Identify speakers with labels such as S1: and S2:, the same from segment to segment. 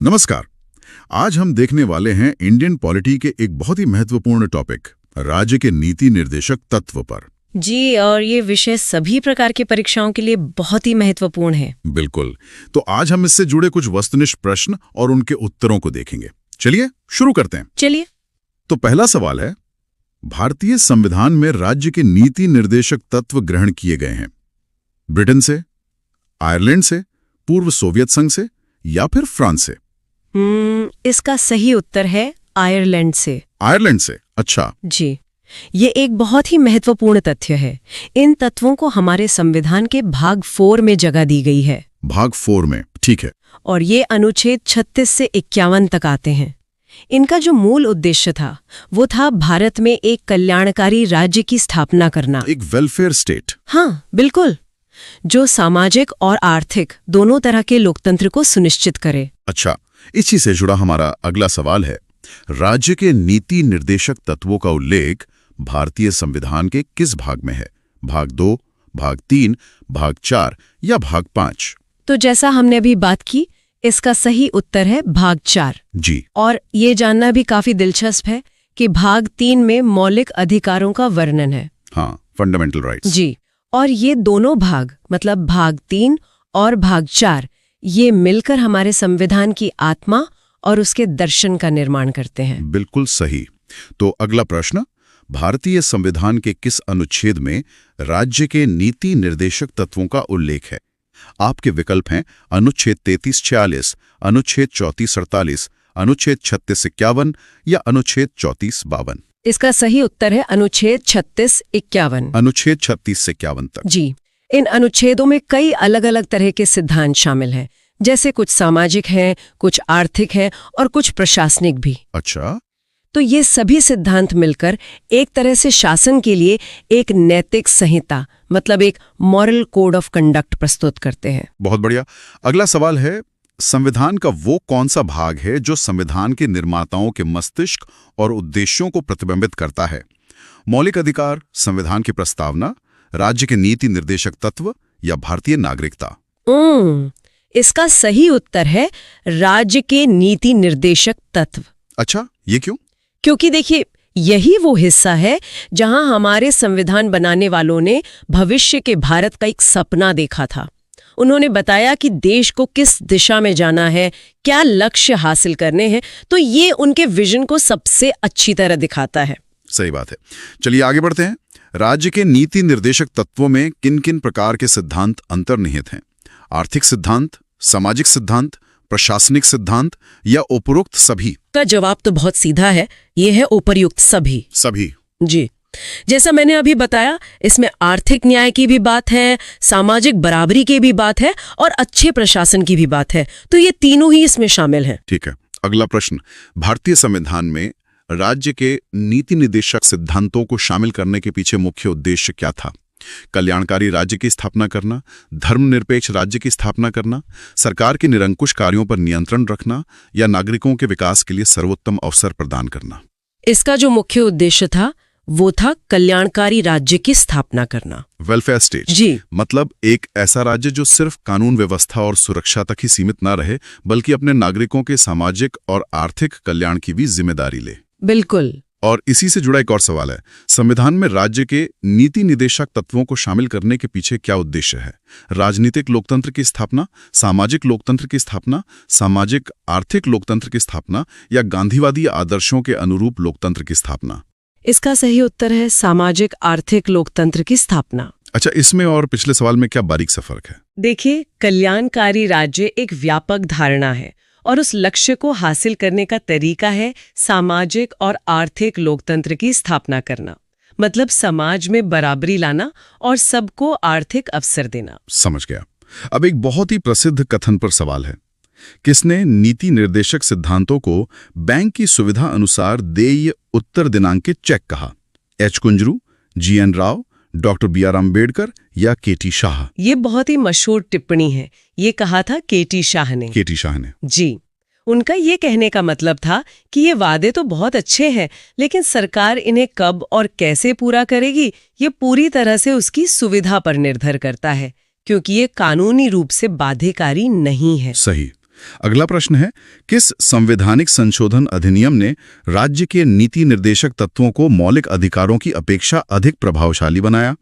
S1: नमस्कार। आज हम देखने वाले हैं इंडियन पॉलिटी के एक बहुत ही महत्वपूर्ण टॉपिक, राज्य के नीति निर्देशक तत्व पर।
S2: जी, और ये विषय सभी प्रकार की परीक्षाओं के लिए बहुत ही महत्वपूर्ण है।
S1: बिल्कुल। तो आज हम इससे जुड़े कुछ वस्तुनिष्ठ प्रश्न और उनके उत्तरों को देखेंगे। चलिए शुरू करते हैं।
S2: चलिए।
S1: तो पहला सवाल है, भारतीय संविधान में राज्य के नीति निर्देशक तत्व ग्रहण किए गए हैं ब्रिटेन से, आयरलैंड से, पूर्व सोवियत संघ से या फिर फ्रांस से?
S2: इसका सही उत्तर है आयरलैंड से।
S1: आयरलैंड से? अच्छा
S2: जी, ये एक बहुत ही महत्वपूर्ण तथ्य है। इन तत्वों को हमारे संविधान के भाग 4 में जगह दी गई है।
S1: भाग 4 में, ठीक है।
S2: और ये अनुच्छेद 36 से 51 तक आते हैं। इनका जो मूल उद्देश्य था वो था भारत में एक कल्याणकारी राज्य की स्थापना करना।
S1: एक वेलफेयर स्टेट।
S2: हाँ, बिल्कुल, जो सामाजिक और आर्थिक दोनों तरह के लोकतंत्र को सुनिश्चित करे।
S1: अच्छा, इसी से जुड़ा हमारा अगला सवाल है, राज्य के नीति निर्देशक तत्वों का उल्लेख भारतीय संविधान के किस भाग में है? भाग 2, भाग 3, भाग 4 या भाग 5?
S2: तो जैसा हमने अभी बात की, इसका सही उत्तर है भाग 4।
S1: जी।
S2: और ये जानना भी काफी दिलचस्प है कि भाग 3 में मौलिक अधिकारों का वर्णन है।
S1: हाँ, फंडामेंटल राइट्स।
S2: जी, और ये दोनों भाग मतलब भाग 3 और भाग 4 ये मिलकर हमारे संविधान की आत्मा और उसके दर्शन का निर्माण करते हैं।
S1: बिल्कुल सही। तो अगला प्रश्न, भारतीय संविधान के किस अनुच्छेद में राज्य के नीति निर्देशक तत्वों का उल्लेख है? आपके विकल्प हैं अनुच्छेद 33-46, अनुच्छेद 34-48, अनुच्छेद 36-51 या अनुच्छेद 34-52?
S2: इसका सही उत्तर है अनुच्छेद 36-51।
S1: अनुच्छेद 36 से 51 तक।
S2: जी, इन अनुच्छेदों में कई अलग अलग तरह के सिद्धांत शामिल हैं, जैसे कुछ सामाजिक हैं, कुछ आर्थिक हैं और कुछ प्रशासनिक भी।
S1: अच्छा।
S2: तो ये सभी सिद्धांत मिलकर एक तरह से शासन के लिए एक नैतिक संहिता मतलब एक मॉरल कोड ऑफ कंडक्ट प्रस्तुत करते हैं।
S1: बहुत बढ़िया। अगला सवाल है, संविधान का वो कौन सा भाग है जो संविधान के निर्माताओं के मस्तिष्क और उद्देश्यों को प्रतिबिंबित करता है? मौलिक अधिकार, संविधान की प्रस्तावना, राज्य के नीति निर्देशक तत्व या भारतीय नागरिकता?
S2: इसका सही उत्तर है राज्य के नीति निर्देशक तत्व।
S1: अच्छा, ये क्यों?
S2: क्योंकि देखिए, यही वो हिस्सा है जहां हमारे संविधान बनाने वालों ने भविष्य के भारत का एक सपना देखा था। उन्होंने बताया कि देश को किस दिशा में जाना है, क्या लक्ष्य हासिल करने हैं, तो ये उनके विजन को सबसे अच्छी तरह दिखाता है।
S1: सही बात है। चलिए आगे बढ़ते हैं। राज्य के नीति निर्देशक तत्वों में किन किन प्रकार के सिद्धांत अंतर्निहित हैं? आर्थिक सिद्धांत, सामाजिक सिद्धांत, प्रशासनिक सिद्धांत या उपरोक्त सभी?
S2: का जवाब तो बहुत सीधा है, ये है उपयुक्त सभी।
S1: सभी?
S2: जी, जैसा मैंने अभी बताया, इसमें आर्थिक न्याय की भी बात है, सामाजिक बराबरी की भी बात है और अच्छे प्रशासन की भी बात है। तो ये तीनों ही इसमें शामिल हैं।
S1: ठीक है। अगला प्रश्न, भारतीय संविधान में राज्य के नीति निर्देशक सिद्धांतों को शामिल करने के पीछे मुख्य उद्देश्य क्या था? कल्याणकारी राज्य की स्थापना करना, धर्मनिरपेक्ष राज्य की स्थापना करना, सरकार के निरंकुश कार्यों पर नियंत्रण रखना या नागरिकों के विकास के लिए सर्वोत्तम अवसर प्रदान करना?
S2: इसका जो मुख्य उद्देश्य था वो था कल्याणकारी राज्य की स्थापना करना।
S1: Welfare state.
S2: जी,
S1: मतलब एक ऐसा राज्य जो सिर्फ कानून व्यवस्था और सुरक्षा तक ही सीमित ना रहे, बल्कि अपने नागरिकों के सामाजिक और आर्थिक कल्याण की भी जिम्मेदारी ले।
S2: बिल्कुल।
S1: और इसी से जुड़ा एक और सवाल है, संविधान में राज्य के नीति निर्देशक तत्वों को शामिल करने के पीछे क्या उद्देश्य है? राजनीतिक लोकतंत्र की स्थापना, सामाजिक लोकतंत्र की स्थापना, सामाजिक आर्थिक लोकतंत्र की स्थापना या गांधीवादी आदर्शों के अनुरूप लोकतंत्र की स्थापना?
S2: इसका सही उत्तर है सामाजिक आर्थिक लोकतंत्र की स्थापना।
S1: अच्छा, इसमें और पिछले सवाल में क्या बारीक सा फर्क है?
S2: देखिए, कल्याणकारी राज्य एक व्यापक धारणा है और उस लक्ष्य को हासिल करने का तरीका है सामाजिक और आर्थिक लोकतंत्र की स्थापना करना, मतलब समाज में बराबरी लाना और सबको आर्थिक अवसर देना।
S1: समझ गया। अब एक बहुत ही प्रसिद्ध कथन पर सवाल है, किसने नीति निर्देशक सिद्धांतों को बैंक की सुविधा अनुसार देय उत्तर दिनांकित चेक कहा? H Kunzru, GN. Rao, doctor BR. Ambedkar या के.टी. शाह?
S2: ये बहुत ही मशहूर टिप्पणी है। ये कहा था के.टी. शाह ने।
S1: के.टी. शाह ने? जी।
S2: उनका ये कहने का मतलब था कि ये वादे तो बहुत अच्छे हैं, लेकिन सरकार इन्हें कब और कैसे पूरा करेगी ये पूरी तरह से उसकी सुविधा पर निर्भर करता है, क्योंकि ये कानूनी रूप से बाध्यकारी नहीं है।
S1: सही। अगला प्रश्न है, किस संवैधानिक संशोधन अधिनियम ने राज्य के नीति निर्देशक तत्वों को मौलिक अधिकारों की अपेक्षा अधिक प्रभावशाली बनाया?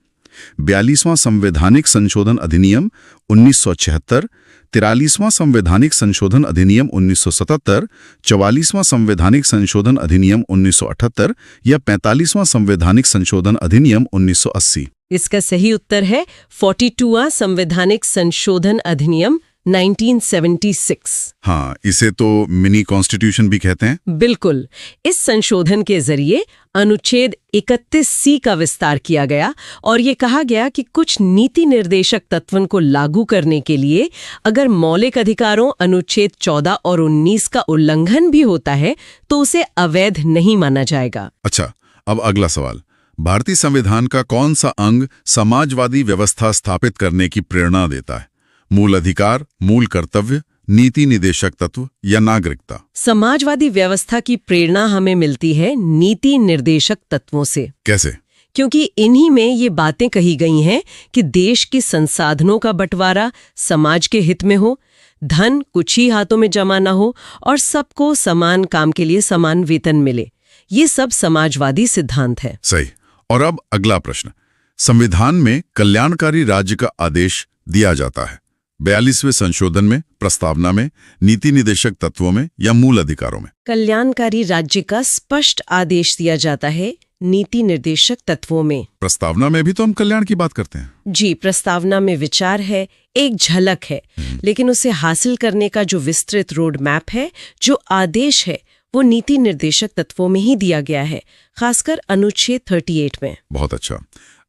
S1: 42वां संवैधानिक संशोधन अधिनियम 1976, 43वां संवैधानिक संशोधन अधिनियम 1977, 44वां संवैधानिक संशोधन अधिनियम 1978 या 45वां संवैधानिक संशोधन अधिनियम 1980?
S2: इसका सही उत्तर है 42वां संवैधानिक संशोधन अधिनियम 1976।
S1: हाँ, इसे तो मिनी कॉन्स्टिट्यूशन भी कहते हैं।
S2: बिल्कुल। इस संशोधन के जरिए अनुच्छेद 31C का विस्तार किया गया और ये कहा गया कि कुछ नीति निर्देशक तत्वन को लागू करने के लिए अगर मौलिक अधिकारों अनुच्छेद 14 और 19 का उल्लंघन भी होता है तो उसे अवैध नहीं माना जाएगा।
S1: अच्छा, अब अगला सवाल, भारतीय संविधान का कौन सा अंग समाजवादी व्यवस्था स्थापित करने की प्रेरणा देता है? मूल अधिकार, मूल कर्तव्य, नीति निर्देशक तत्व या नागरिकता?
S2: समाजवादी व्यवस्था की प्रेरणा हमें मिलती है नीति निर्देशक तत्वों से।
S1: कैसे?
S2: क्योंकि इन्हीं में ये बातें कही गई हैं कि देश के संसाधनों का बंटवारा समाज के हित में हो, धन कुछ ही हाथों में जमा न हो और सबको समान काम के लिए समान वेतन मिले। ये सब समाजवादी सिद्धांत है।
S1: सही। और अब अगला प्रश्न, संविधान में कल्याणकारी राज्य का आदेश दिया जाता है 42वें संशोधन में, प्रस्तावना में, नीति निर्देशक तत्वों में या मूल अधिकारों में?
S2: कल्याणकारी राज्य का स्पष्ट आदेश दिया जाता है नीति निर्देशक तत्वों में।
S1: प्रस्तावना में भी तो हम कल्याण की बात करते हैं।
S2: जी, प्रस्तावना में विचार है, एक झलक है, लेकिन उसे हासिल करने का जो विस्तृत रोड मैप है, जो आदेश है, वो नीति निर्देशक तत्वों में ही दिया गया है, खासकर अनुच्छेद 38 में।
S1: बहुत अच्छा।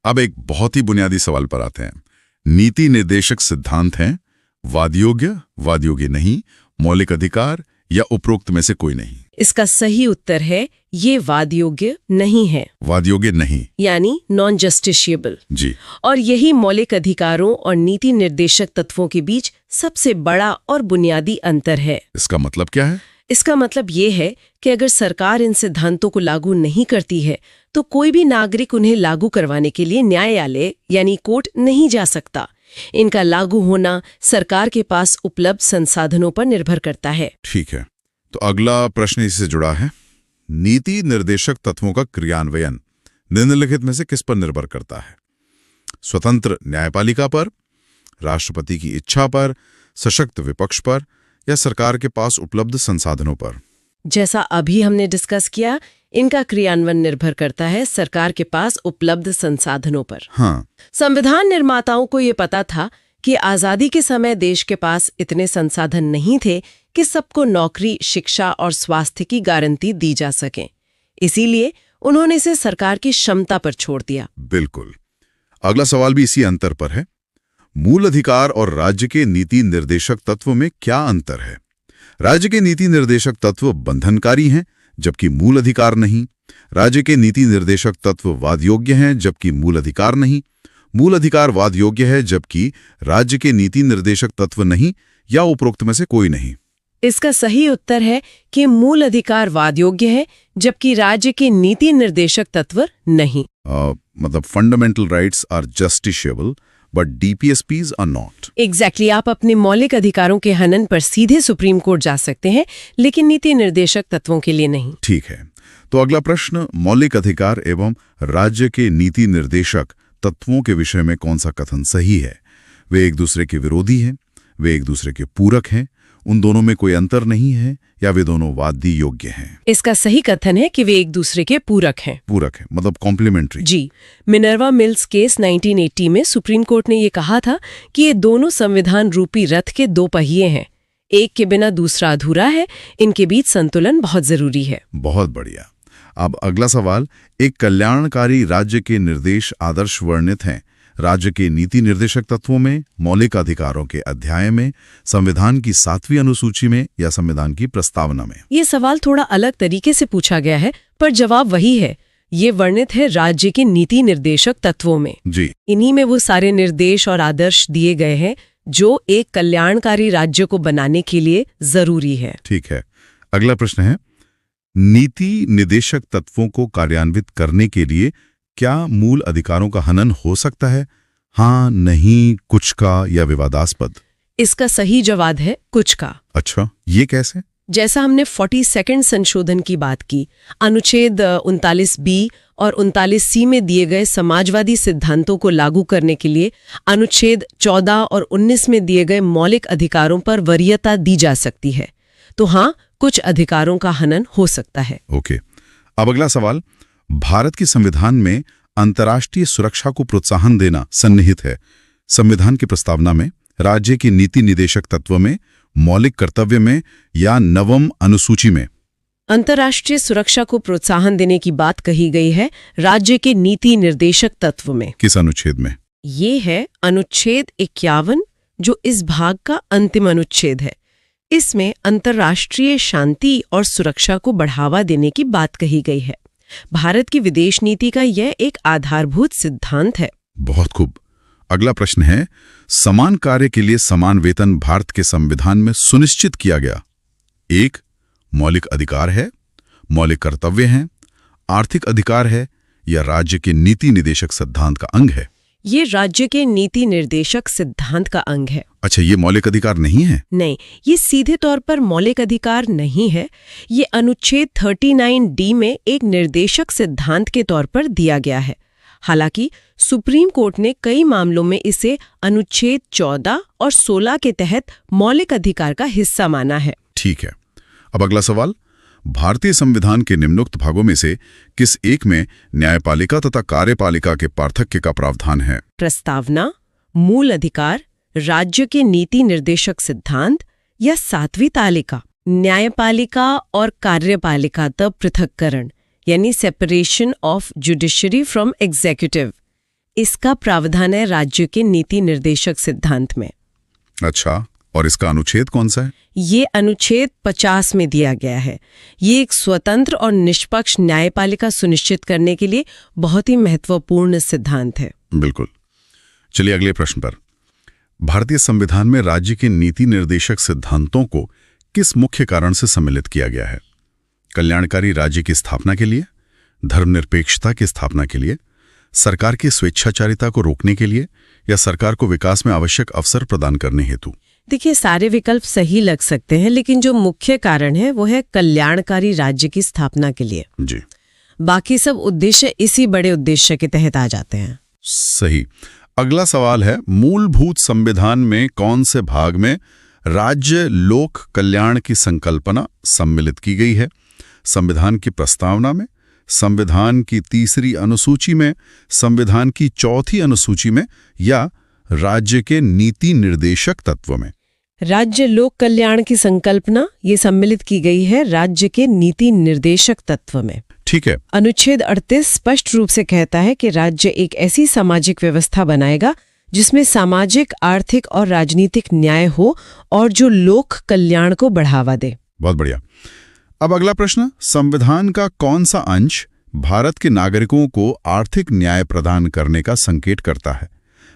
S1: अब एक बहुत ही बुनियादी सवाल पर आते हैं। नीति निर्देशक सिद्धांत हैं वादयोग्य, वादयोग्य नहीं, मौलिक अधिकार या उपरोक्त में से कोई नहीं?
S2: इसका सही उत्तर है ये वादयोग्य नहीं है।
S1: वादयोग्य नहीं
S2: यानी नॉन जस्टिशिएबल।
S1: जी।
S2: और यही मौलिक अधिकारों और नीति निर्देशक तत्वों के बीच सबसे बड़ा और बुनियादी अंतर है।
S1: इसका मतलब क्या है?
S2: इसका मतलब ये है कि अगर सरकार इन सिद्धांतों को लागू नहीं करती है तो कोई भी नागरिक उन्हें लागू करवाने के लिए न्यायालय यानी कोर्ट नहीं जा सकता। इनका लागू होना सरकार के पास उपलब्ध संसाधनों पर निर्भर करता है।
S1: ठीक है, तो अगला प्रश्न इससे जुड़ा है। नीति निर्देशक तत्वों का क्रियान्वयन निम्नलिखित में से किस पर निर्भर करता है? स्वतंत्र न्यायपालिका पर, राष्ट्रपति की इच्छा पर, सशक्त विपक्ष पर या सरकार के पास उपलब्ध संसाधनों पर?
S2: जैसा अभी हमने डिस्कस किया, इनका क्रियान्वयन निर्भर करता है सरकार के पास उपलब्ध संसाधनों पर।
S1: हाँ।
S2: संविधान निर्माताओं को ये पता था कि आजादी के समय देश के पास इतने संसाधन नहीं थे कि सबको नौकरी, शिक्षा और स्वास्थ्य की गारंटी दी जा सके। इसीलिए उन्होंने इसे सरकार की क्षमता पर छोड़ दिया।
S1: बिल्कुल। अगला सवाल भी इसी अंतर पर है। मूल अधिकार और राज्य के नीति निर्देशक तत्व में क्या अंतर है? राज्य के नीति निर्देशक तत्व बंधनकारी हैं जबकि मूल अधिकार नहीं। राज्य के नीति निर्देशक तत्व वादयोग्य हैं जबकि मूल अधिकार नहीं। मूल अधिकार वादयोग्य है जबकि राज्य के नीति निर्देशक तत्व नहीं, या उपरोक्त में से कोई नहीं?
S2: इसका सही उत्तर है कि मूल अधिकार वादयोग्य है जबकि राज्य के नीति निर्देशक तत्व नहीं।
S1: मतलब fundamental rights are justiciable but DPSPs are not.
S2: Exactly. आप अपने मौलिक अधिकारों के हनन पर सीधे सुप्रीम कोर्ट जा सकते हैं, लेकिन नीति निर्देशक तत्वों के लिए नहीं।
S1: ठीक है, तो अगला प्रश्न, मौलिक अधिकार एवं राज्य के नीति निर्देशक तत्वों के विषय में कौन सा कथन सही है? वे एक दूसरे के विरोधी हैं, वे एक दूसरे के पूरक हैं, उन दोनों में कोई अंतर नहीं है, या वे दोनों वादी योग्य हैं?
S2: इसका सही कथन है कि वे एक दूसरे के पूरक हैं।
S1: पूरक है मतलब कॉम्प्लीमेंट्री।
S2: जी। मिनर्वा मिल्स केस 1980 में सुप्रीम कोर्ट ने ये कहा था कि ये दोनों संविधान रूपी रथ के दो पहिए हैं, एक के बिना दूसरा अधूरा है, इनके बीच संतुलन बहुत जरूरी है।
S1: बहुत बढ़िया। अब अगला सवाल, एक कल्याणकारी राज्य के निर्देश आदर्श वर्णित हैं राज्य के नीति निर्देशक तत्वों में, मौलिक अधिकारों के अध्याय में, संविधान की 7वीं अनुसूची में या संविधान की प्रस्तावना में?
S2: ये सवाल थोड़ा अलग तरीके से पूछा गया है, पर जवाब वही है। ये वर्णित है राज्य के नीति निर्देशक तत्वों में।
S1: जी।
S2: इन्हीं में वो सारे निर्देश और आदर्श दिए गए हैं जो एक कल्याणकारी राज्य को बनाने के लिए जरूरी है।
S1: ठीक है, अगला प्रश्न है, नीति निर्देशक तत्वों को कार्यान्वित करने के लिए क्या मूल अधिकारों का हनन हो सकता है? हाँ, नहीं, कुछ का या विवादास्पद?
S2: इसका सही जवाब है कुछ का।
S1: अच्छा, ये कैसे?
S2: जैसा हमने 42nd संशोधन की बात की, अनुच्छेद 39B और 39C में दिए गए समाजवादी सिद्धांतों को लागू करने के लिए अनुच्छेद 14 और 19 में दिए गए मौलिक अधिकारों पर वरीयता दी जा सकती है। तो हाँ, कुछ अधिकारों का हनन हो सकता है।
S1: ओके, अब अगला सवाल। भारत के संविधान में अंतर्राष्ट्रीय सुरक्षा को प्रोत्साहन देना सन्निहित है। संविधान की प्रस्तावना में, राज्य की नीति निर्देशक तत्व में, मौलिक कर्तव्य में या नवम अनुसूची में?
S2: अंतर्राष्ट्रीय सुरक्षा को प्रोत्साहन देने की बात कही गई है राज्य के नीति निर्देशक तत्व में।
S1: किस अनुच्छेद में?
S2: ये है अनुच्छेद 51, जो इस भाग का अंतिम अनुच्छेद है। इसमें अंतर्राष्ट्रीय शांति और सुरक्षा को बढ़ावा देने की बात कही गई है। भारत की विदेश नीति का यह एक आधारभूत सिद्धांत है।
S1: बहुत खूब। अगला प्रश्न है, समान कार्य के लिए समान वेतन भारत के संविधान में सुनिश्चित किया गया। एक, मौलिक अधिकार है, मौलिक कर्तव्य है, आर्थिक अधिकार है या राज्य के नीति निर्देशक सिद्धांत का अंग है?
S2: ये राज्य के नीति निर्देशक सिद्धांत का अंग है।
S1: अच्छा, ये मौलिक अधिकार नहीं है?
S2: नहीं, ये सीधे तौर पर मौलिक अधिकार नहीं है। ये अनुच्छेद 39D में एक निर्देशक सिद्धांत के तौर पर दिया गया है। हालांकि सुप्रीम कोर्ट ने कई मामलों में इसे अनुच्छेद 14 और 16 के तहत मौलिक अधिकार का हिस्सा माना है।
S1: ठीक है। अब अगला सवाल, भारतीय संविधान के निम्नोक्त भागों में से किस एक में न्यायपालिका तथा कार्यपालिका के पार्थक्य का प्रावधान है?
S2: प्रस्तावना, मूल अधिकार, राज्य के नीति निर्देशक सिद्धांत या 7वीं तालिका? न्यायपालिका और कार्यपालिका तब पृथक्करण यानी separation of judiciary from executive, इसका प्रावधान है राज्य के नीति निर्देशक सिद्धांत में।
S1: अच्छा, और इसका अनुच्छेद कौन सा है?
S2: ये अनुच्छेद 50 में दिया गया है। ये एक स्वतंत्र और निष्पक्ष न्यायपालिका सुनिश्चित करने के लिए बहुत ही महत्वपूर्ण सिद्धांत है।
S1: बिल्कुल। चलिए अगले प्रश्न पर। भारतीय संविधान में राज्य के नीति निर्देशक सिद्धांतों को किस मुख्य कारण से सम्मिलित किया गया है? कल्याणकारी राज्य की स्थापना के लिए, धर्मनिरपेक्षता की स्थापना के लिए, सरकार की स्वेच्छाचारिता को रोकने के लिए या सरकार को विकास में आवश्यक अवसर प्रदान करने हेतु?
S2: देखिए, सारे विकल्प सही लग सकते हैं, लेकिन जो मुख्य कारण है वो है कल्याणकारी राज्य की स्थापना के लिए।
S1: जी।
S2: बाकी सब उद्देश्य इसी बड़े उद्देश्य के तहत आ जाते हैं।
S1: सही। अगला सवाल है, मूलभूत संविधान में कौन से भाग में राज्य लोक कल्याण की संकल्पना सम्मिलित की गई है? संविधान की प्रस्तावना में, संविधान की 3री अनुसूची में, संविधान की 4थी अनुसूची में या राज्य के नीति निर्देशक तत्व में?
S2: राज्य लोक कल्याण की संकल्पना ये सम्मिलित की गई है राज्य के नीति निर्देशक तत्व में।
S1: ठीक है।
S2: अनुच्छेद 38 स्पष्ट रूप से कहता है कि राज्य एक ऐसी सामाजिक व्यवस्था बनाएगा जिसमें सामाजिक, आर्थिक और राजनीतिक न्याय हो और जो लोक कल्याण को बढ़ावा दे।
S1: बहुत बढ़िया। अब अगला प्रश्न, संविधान का कौन सा अंश भारत के नागरिकों को आर्थिक न्याय प्रदान करने का संकेत करता है?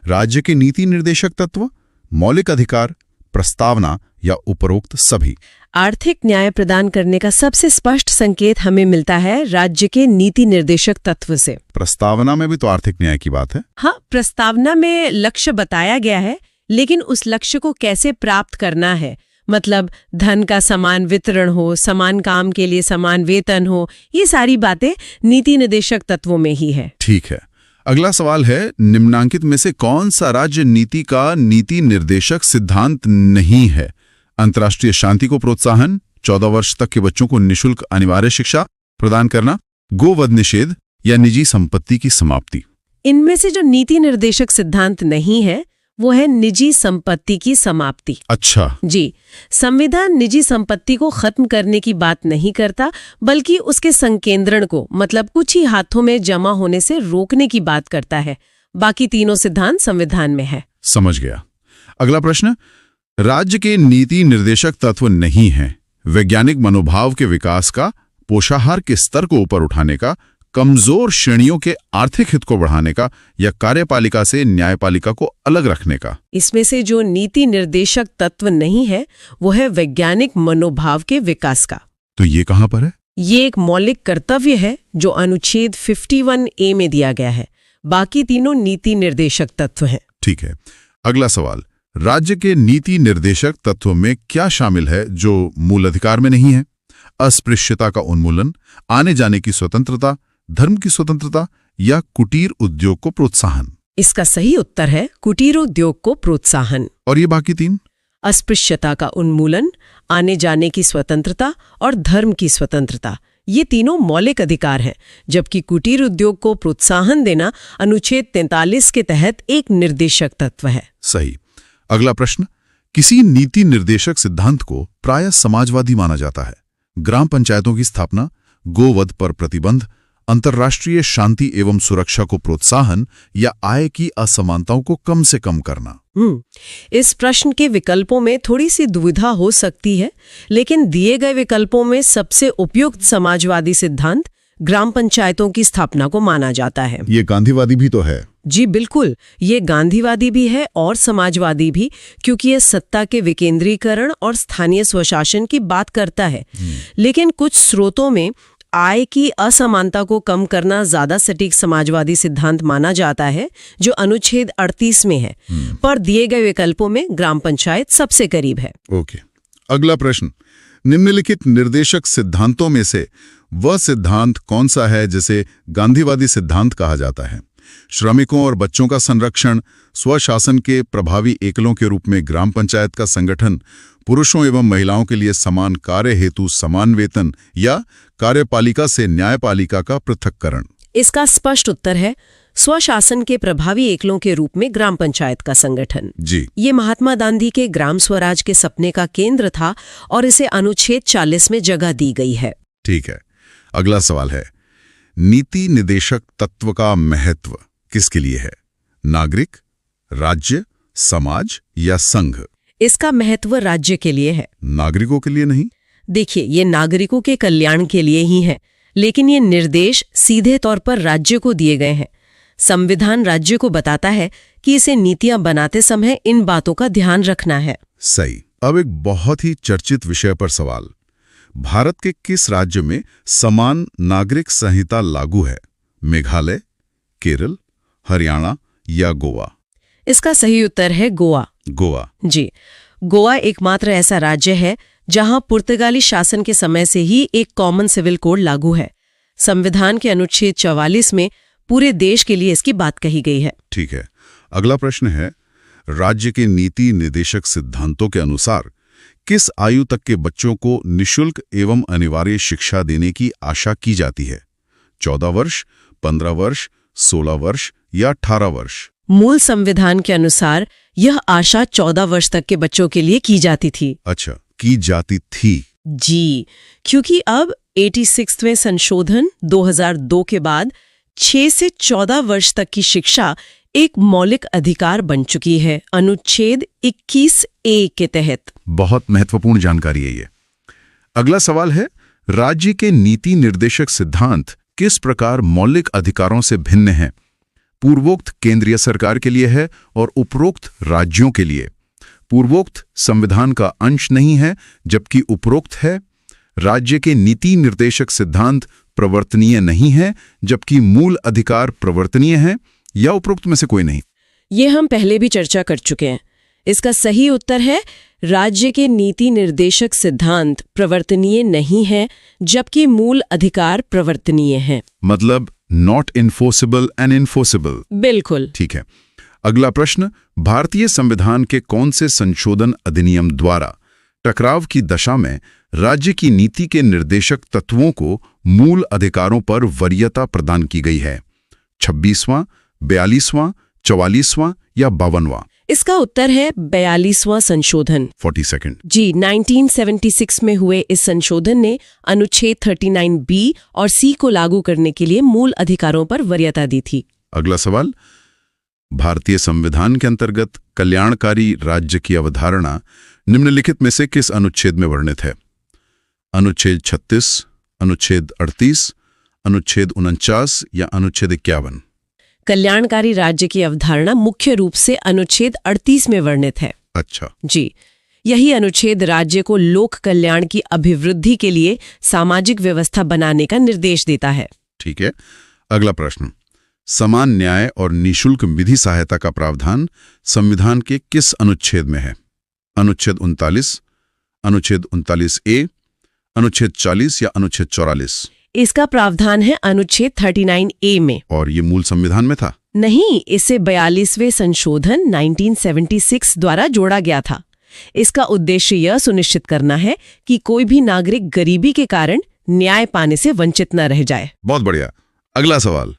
S1: राज्य के नीति निर्देशक तत्व, मौलिक अधिकार, प्रस्तावना या उपरोक्त सभी?
S2: आर्थिक न्याय प्रदान करने का सबसे स्पष्ट संकेत हमें मिलता है राज्य के नीति निर्देशक तत्व से।
S1: प्रस्तावना में भी तो आर्थिक न्याय की बात है।
S2: हाँ, प्रस्तावना में लक्ष्य बताया गया है, लेकिन उस लक्ष्य को कैसे प्राप्त करना है, मतलब धन का समान वितरण हो, समान काम के लिए समान वेतन हो, ये सारी बातें नीति निर्देशक तत्वों में ही है।
S1: ठीक है। अगला सवाल है, निम्नांकित में से कौन सा राज्य नीति का नीति निर्देशक सिद्धांत नहीं है? अंतर्राष्ट्रीय शांति को प्रोत्साहन, 14 वर्ष तक के बच्चों को निःशुल्क अनिवार्य शिक्षा प्रदान करना, गोवध निषेध या निजी संपत्ति की समाप्ति?
S2: इनमें से जो नीति निर्देशक सिद्धांत नहीं है वो है निजी संपत्ति की समाप्ति।
S1: अच्छा
S2: जी, संविधान निजी संपत्ति को खत्म करने की बात नहीं करता, बल्कि उसके संकेंद्रण को, मतलब कुछ ही हाथों में जमा होने से रोकने की बात करता है। बाकी तीनों सिद्धांत संविधान में है।
S1: समझ गया। अगला प्रश्न, राज्य के नीति निर्देशक तत्व नहीं है वैज्ञानिक मनोभाव के विकास का, पोषाहार के स्तर को ऊपर उठाने का, कमजोर श्रेणियों के आर्थिक हित को बढ़ाने का या कार्यपालिका से न्यायपालिका को अलग रखने का?
S2: इसमें से जो नीति निर्देशक तत्व नहीं है वो है वैज्ञानिक मनोभाव के विकास का।
S1: तो ये कहां पर है?
S2: ये एक मौलिक कर्तव्य है जो अनुच्छेद 51A में दिया गया है। बाकी तीनों नीति निर्देशक तत्व हैं।
S1: ठीक है। अगला सवाल, राज्य के नीति निर्देशक तत्वों में क्या शामिल है जो मूल अधिकार में नहीं है? अस्पृश्यता का उन्मूलन, आने जाने की स्वतंत्रता, धर्म की स्वतंत्रता या कुटीर उद्योग को प्रोत्साहन?
S2: इसका सही उत्तर है कुटीर उद्योग को प्रोत्साहन।
S1: और ये बाकी तीन?
S2: अस्पृश्यता का उन्मूलन, आने जाने की स्वतंत्रता और धर्म की स्वतंत्रता, ये तीनों मौलिक अधिकार हैं, जबकि कुटीर उद्योग को प्रोत्साहन देना अनुच्छेद 43 के तहत एक निर्देशक तत्व है।
S1: सही। अगला प्रश्न, किसी नीति निर्देशक सिद्धांत को प्रायः समाजवादी माना जाता है। ग्राम पंचायतों की स्थापना, गोवध पर प्रतिबंध, अंतर्राष्ट्रीय शांति एवं सुरक्षा को प्रोत्साहन या आय की असमानताओं को कम से कम करना?
S2: इस प्रश्न के विकल्पों में थोड़ी सी दुविधा हो सकती है, लेकिन दिए गए विकल्पों में सबसे उपयुक्त समाजवादी सिद्धांत ग्राम पंचायतों की स्थापना को माना जाता है।
S1: ये गांधीवादी भी तो है।
S2: जी बिल्कुल, ये गांधीवादी भी है और समाजवादी भी, क्योंकि ये सत्ता के विकेंद्रीकरण और स्थानीय स्वशासन की बात करता है। लेकिन कुछ स्रोतों में आय की असमानता को कम करना ज्यादा सटीक समाजवादी सिद्धांत माना जाता है, जो अनुच्छेद 38 में है। पर दिए गए विकल्पों में ग्राम पंचायत सबसे करीब है।
S1: ओके। अगला प्रश्न, निम्नलिखित निर्देशक सिद्धांतों में से वह सिद्धांत कौन सा है जिसे गांधीवादी सिद्धांत कहा जाता है? श्रमिकों और बच्चों का संरक्षण, स्वशासन के प्रभावी एकलों के रूप में ग्राम पंचायत का संगठन, पुरुषों एवं महिलाओं के लिए समान कार्य हेतु समान वेतन या कार्यपालिका से न्यायपालिका का पृथक्करण?
S2: इसका स्पष्ट उत्तर है स्वशासन के प्रभावी एकलों के रूप में ग्राम पंचायत का संगठन।
S1: जी।
S2: ये महात्मा गांधी के ग्राम स्वराज के सपने का केंद्र था और इसे अनुच्छेद 40 में जगह दी गई है।
S1: ठीक है। अगला सवाल है, नीति निदेशक तत्व का महत्व किसके लिए है? नागरिक, राज्य, समाज या संघ?
S2: इसका महत्व राज्य के लिए है,
S1: नागरिकों के लिए नहीं।
S2: देखिए, ये नागरिकों के कल्याण के लिए ही है, लेकिन ये निर्देश सीधे तौर पर राज्य को दिए गए हैं। संविधान राज्य को बताता है कि इसे नीतियां बनाते समय इन बातों का ध्यान रखना है।
S1: सही। अब एक बहुत ही चर्चित विषय पर सवाल, भारत के किस राज्य में समान नागरिक संहिता लागू है? मेघालय, केरल, हरियाणा या गोवा?
S2: इसका सही उत्तर है गोवा।
S1: गोवा।
S2: जी, गोवा एकमात्र ऐसा राज्य है जहां पुर्तगाली शासन के समय से ही एक कॉमन सिविल कोड लागू है। संविधान के अनुच्छेद 44 में पूरे देश के लिए इसकी बात कही गई है।
S1: ठीक है। अगला प्रश्न है, राज्य के नीति निर्देशक सिद्धांतों के अनुसार किस आयु तक के बच्चों को निःशुल्क एवं अनिवार्य शिक्षा देने की आशा की जाती है? 14 वर्ष, 15 वर्ष, 16 वर्ष या 18 वर्ष?
S2: मूल संविधान के अनुसार यह आशा 14 वर्ष तक के बच्चों के लिए की जाती थी।
S1: अच्छा, की जाती थी।
S2: जी, क्योंकि अब 86वें संशोधन 2002 के बाद 6 से 14 वर्ष तक की शिक्षा एक मौलिक अधिकार बन चुकी है, अनुच्छेद 21A के तहत।
S1: बहुत महत्वपूर्ण जानकारी है ये। अगला सवाल है, राज्य के नीति निर्देशक सिद्धांत किस प्रकार मौलिक अधिकारों से भिन्न हैं? पूर्वोक्त केंद्रीय सरकार के लिए है और उपरोक्त राज्यों के लिए। पूर्वोक्त संविधान का अंश नहीं है, जबकि उपरोक्त है। राज्य के नीति निर्देशक सिद्धांत प्रवर्तनीय नहीं है, जबकि मूल अधिकार प्रवर्तनीय है, या उपरोक्त में से कोई नहीं?
S2: ये हम पहले भी चर्चा कर चुके हैं। इसका सही उत्तर है राज्य के नीति निर्देशक सिद्धांत प्रवर्तनीय नहीं है, जबकि मूल अधिकार प्रवर्तनीय है।
S1: मतलब नॉट इन्फोर्सेबल एंड इन्फोर्सेबल।
S2: बिल्कुल।
S1: ठीक है। अगला प्रश्न, भारतीय संविधान के कौन से संशोधन अधिनियम द्वारा टकराव की दशा में राज्य की नीति के निर्देशक तत्वों को मूल अधिकारों पर वरीयता प्रदान की गई है? 26वां, 42वां, 44वां या 52वां?
S2: इसका उत्तर है 42वां संशोधन।
S1: 40 सेकंड।
S2: जी, 1976 में हुए इस संशोधन ने अनुच्छेद 39B और C को लागू करने के लिए मूल अधिकारों पर वरीयता दी थी।
S1: अगला सवाल, भारतीय संविधान के अंतर्गत कल्याणकारी राज्य की अवधारणा निम्नलिखित में से किस अनुच्छेद में वर्णित है? अनुच्छेद 36, अनुच्छेद 38, अनुच्छेद 49 या अनुच्छेद 51?
S2: कल्याणकारी राज्य की अवधारणा मुख्य रूप से अनुच्छेद 38 में वर्णित है।
S1: अच्छा।
S2: जी, यही अनुच्छेद राज्य को लोक कल्याण की अभिवृद्धि के लिए सामाजिक व्यवस्था बनाने का निर्देश देता है।
S1: ठीक है। अगला प्रश्न, समान न्याय और निःशुल्क विधि सहायता का प्रावधान संविधान के किस अनुच्छेद में है? अनुच्छेद 39, अनुच्छेद 39A, अनुच्छेद 40 या अनुच्छेद 44?
S2: इसका प्रावधान है अनुच्छेद 39A में।
S1: और ये मूल संविधान में था?
S2: नहीं, इसे 42वें संशोधन 1976 द्वारा जोड़ा गया था। इसका उद्देश्य यह सुनिश्चित करना है कि कोई भी नागरिक गरीबी के कारण न्याय पाने से वंचित न रह जाए।
S1: बहुत बढ़िया। अगला सवाल,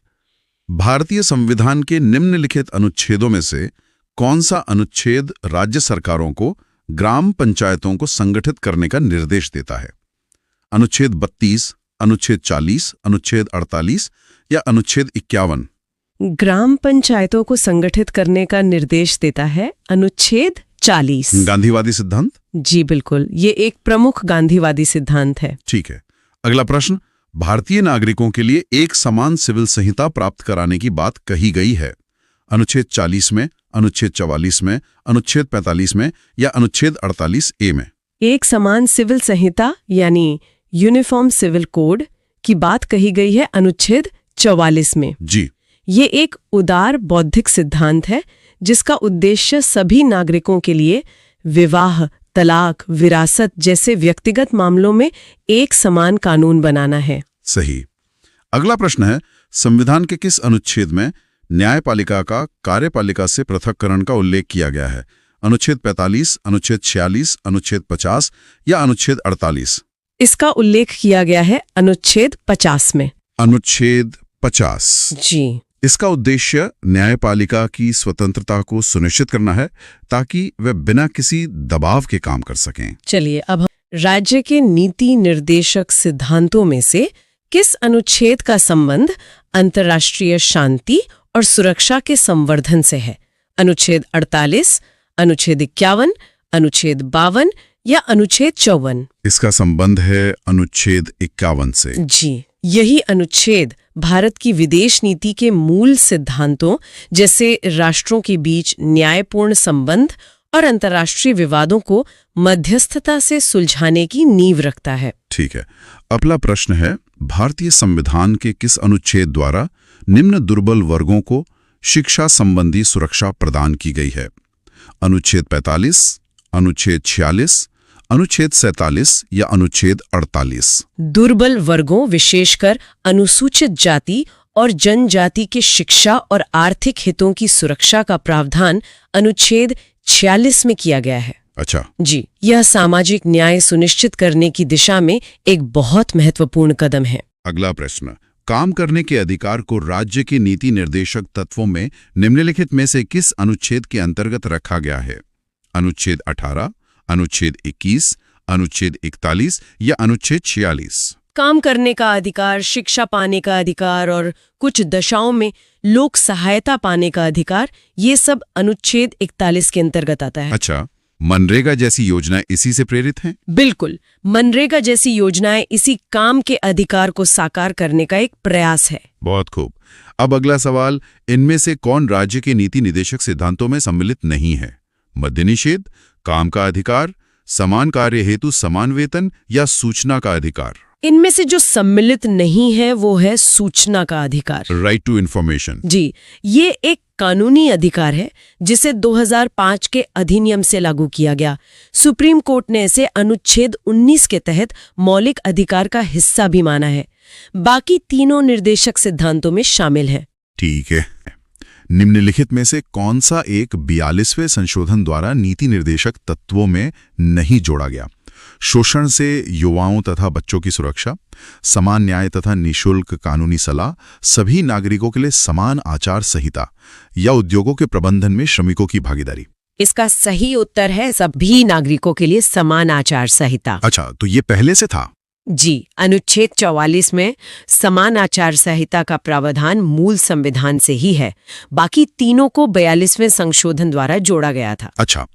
S1: भारतीय संविधान के निम्नलिखित अनुच्छेदों में से कौन सा अनुच्छेद राज्य सरकारों को ग्राम पंचायतों को संगठित करने का निर्देश देता है? अनुच्छेद 32, अनुच्छेद 40, अनुच्छेद 48 या अनुच्छेद 51?
S2: ग्राम पंचायतों को संगठित करने का निर्देश देता है अनुच्छेद 40।
S1: गांधीवादी सिद्धांत?
S2: जी बिल्कुल, ये एक प्रमुख गांधीवादी सिद्धांत है।
S1: ठीक है। अगला प्रश्न, भारतीय नागरिकों के लिए एक समान सिविल संहिता प्राप्त कराने की बात कही गई है। अनुच्छेद 40 में, अनुच्छेद 44 में, अनुच्छेद 45 में या अनुच्छेद 48A में?
S2: एक समान सिविल संहिता यानी यूनिफॉर्म सिविल कोड की बात कही गई है अनुच्छेद 44 में।
S1: जी।
S2: ये एक उदार बौद्धिक सिद्धांत है जिसका उद्देश्य सभी नागरिकों के लिए विवाह, तलाक, विरासत जैसे व्यक्तिगत मामलों में एक समान कानून बनाना है।
S1: सही। अगला प्रश्न है, संविधान के किस अनुच्छेद में न्यायपालिका का कार्यपालिका से पृथक्करण का उल्लेख किया गया है? अनुच्छेद 45, अनुच्छेद 46, अनुच्छेद 50 या अनुच्छेद 48?
S2: इसका उल्लेख किया गया है अनुच्छेद 50 में।
S1: अनुच्छेद 50।
S2: जी।
S1: इसका उद्देश्य न्यायपालिका की स्वतंत्रता को सुनिश्चित करना है ताकि वे बिना किसी दबाव के काम कर सकें।
S2: चलिए अब हम राज्य के नीति निर्देशक सिद्धांतों में से किस अनुच्छेद का संबंध अंतर्राष्ट्रीय शांति और सुरक्षा के संवर्धन से है? अनुच्छेद 48, अनुच्छेद 51, अनुच्छेद 52 या अनुच्छेद 54?
S1: इसका संबंध है अनुच्छेद 51 से।
S2: जी, यही अनुच्छेद भारत की विदेश नीति के मूल सिद्धांतों जैसे राष्ट्रों के बीच न्यायपूर्ण संबंध और अंतर्राष्ट्रीय विवादों को मध्यस्थता से सुलझाने की नींव रखता है।
S1: ठीक है। अगला प्रश्न है, भारतीय संविधान के किस अनुच्छेद द्वारा निम्न दुर्बल वर्गों को शिक्षा संबंधी सुरक्षा प्रदान की गई है? अनुच्छेद 45, अनुच्छेद 46, अनुच्छेद 47 या अनुच्छेद 48?
S2: दुर्बल वर्गों विशेषकर अनुसूचित जाति और जनजाति के शिक्षा और आर्थिक हितों की सुरक्षा का प्रावधान अनुच्छेद 46 में किया गया है।
S1: अच्छा।
S2: जी, यह सामाजिक न्याय सुनिश्चित करने की दिशा में एक बहुत महत्वपूर्ण कदम है।
S1: अगला प्रश्न, काम करने के अधिकार को राज्य के नीति निर्देशक तत्वों में निम्नलिखित में से किस अनुच्छेद के अंतर्गत रखा गया है? अनुच्छेद 18, अनुच्छेद 21, अनुच्छेद 41 या अनुच्छेद 46?
S2: काम करने का अधिकार, शिक्षा पाने का अधिकार और कुछ दशाओं में लोक सहायता पाने का अधिकार, ये सब अनुच्छेद 41 के अंतर्गत आता है।
S1: अच्छा, मनरेगा जैसी योजनाएं इसी से प्रेरित हैं?
S2: बिल्कुल, मनरेगा जैसी योजनाएं इसी काम के अधिकार को साकार करने का एक प्रयास है।
S1: बहुत खूब। अब अगला सवाल, इनमें से कौन राज्य के नीति निदेशक सिद्धांतों में सम्मिलित नहीं है? मद्य निषेध, काम का अधिकार, समान कार्य हेतु समान वेतन या सूचना का अधिकार?
S2: इनमें से जो सम्मिलित नहीं है वो है सूचना का अधिकार।
S1: Right to information.
S2: जी, ये एक कानूनी अधिकार है जिसे 2005 के अधिनियम से लागू किया गया। सुप्रीम कोर्ट ने इसे अनुच्छेद 19 के तहत मौलिक अधिकार का हिस्सा भी माना है। बाकी तीनों निर्देशक सिद्धांतों में शामिल है।
S1: ठीक है। निम्नलिखित में से कौन सा एक 42वें संशोधन द्वारा नीति निर्देशक तत्वों में नहीं जोड़ा गया? शोषण से युवाओं तथा बच्चों की सुरक्षा, समान न्याय तथा निःशुल्क कानूनी सलाह, सभी नागरिकों के लिए समान आचार संहिता या उद्योगों के प्रबंधन में श्रमिकों की भागीदारी?
S2: इसका सही उत्तर है सभी नागरिकों के लिए समान आचार संहिता।
S1: अच्छा, तो ये पहले से था?
S2: जी, अनुच्छेद 44 में समान आचार संहिता का प्रावधान मूल संविधान से ही है। बाकी तीनों को 42वें संशोधन द्वारा जोड़ा गया था।
S1: अच्छा,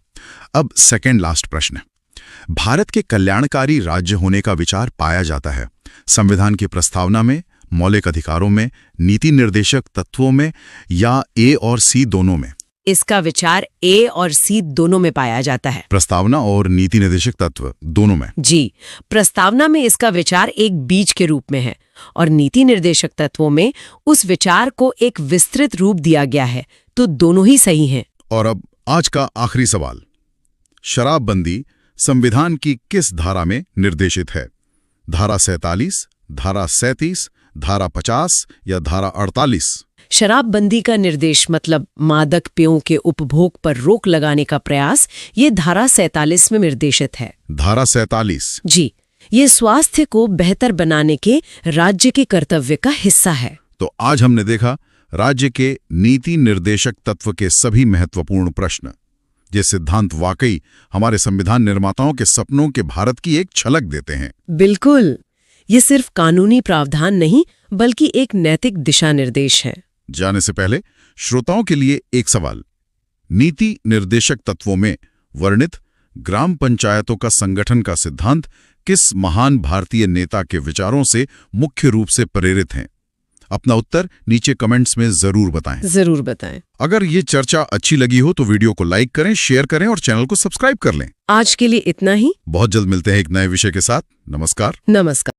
S1: अब सेकेंड लास्ट प्रश्न। भारत के कल्याणकारी राज्य होने का विचार पाया जाता है संविधान की प्रस्तावना में, मौलिक अधिकारों में, नीति निर्देशक तत्वों में या ए और सी दोनों में?
S2: इसका विचार ए और सी दोनों में पाया जाता है।
S1: प्रस्तावना और नीति निर्देशक तत्व दोनों में।
S2: जी, प्रस्तावना में इसका विचार एक बीज के रूप में है और नीति निर्देशक तत्वों में उस विचार को एक विस्तृत रूप दिया गया है, तो दोनों ही सही हैं।
S1: और अब आज का आखिरी सवाल, शराबबंदी संविधान की किस धारा में निर्देशित है? धारा 47, धारा 37, धारा 50 या धारा 48?
S2: शराबबंदी का निर्देश मतलब मादक पेयों के उपभोग पर रोक लगाने का प्रयास, ये धारा 47 में निर्देशित है।
S1: धारा 47।
S2: जी, ये स्वास्थ्य को बेहतर बनाने के राज्य के कर्तव्य का हिस्सा है।
S1: तो आज हमने देखा राज्य के नीति निर्देशक तत्व के सभी महत्वपूर्ण प्रश्न। ये सिद्धांत वाकई हमारे संविधान निर्माताओं के सपनों के भारत की एक झलक देते हैं।
S2: बिल्कुल, ये सिर्फ कानूनी प्रावधान नहीं बल्कि एक नैतिक दिशा निर्देश है।
S1: जाने से पहले श्रोताओं के लिए एक सवाल, नीति निर्देशक तत्वों में वर्णित ग्राम पंचायतों का संगठन का सिद्धांत किस महान भारतीय नेता के विचारों से मुख्य रूप से प्रेरित हैं? अपना उत्तर नीचे कमेंट्स में जरूर बताएं।
S2: जरूर बताएं।
S1: अगर ये चर्चा अच्छी लगी हो तो वीडियो को लाइक करें, शेयर करें और चैनल को सब्सक्राइब कर लें।
S2: आज के लिए इतना ही।
S1: बहुत जल्द मिलते हैं एक नए विषय के साथ। नमस्कार।
S2: नमस्कार।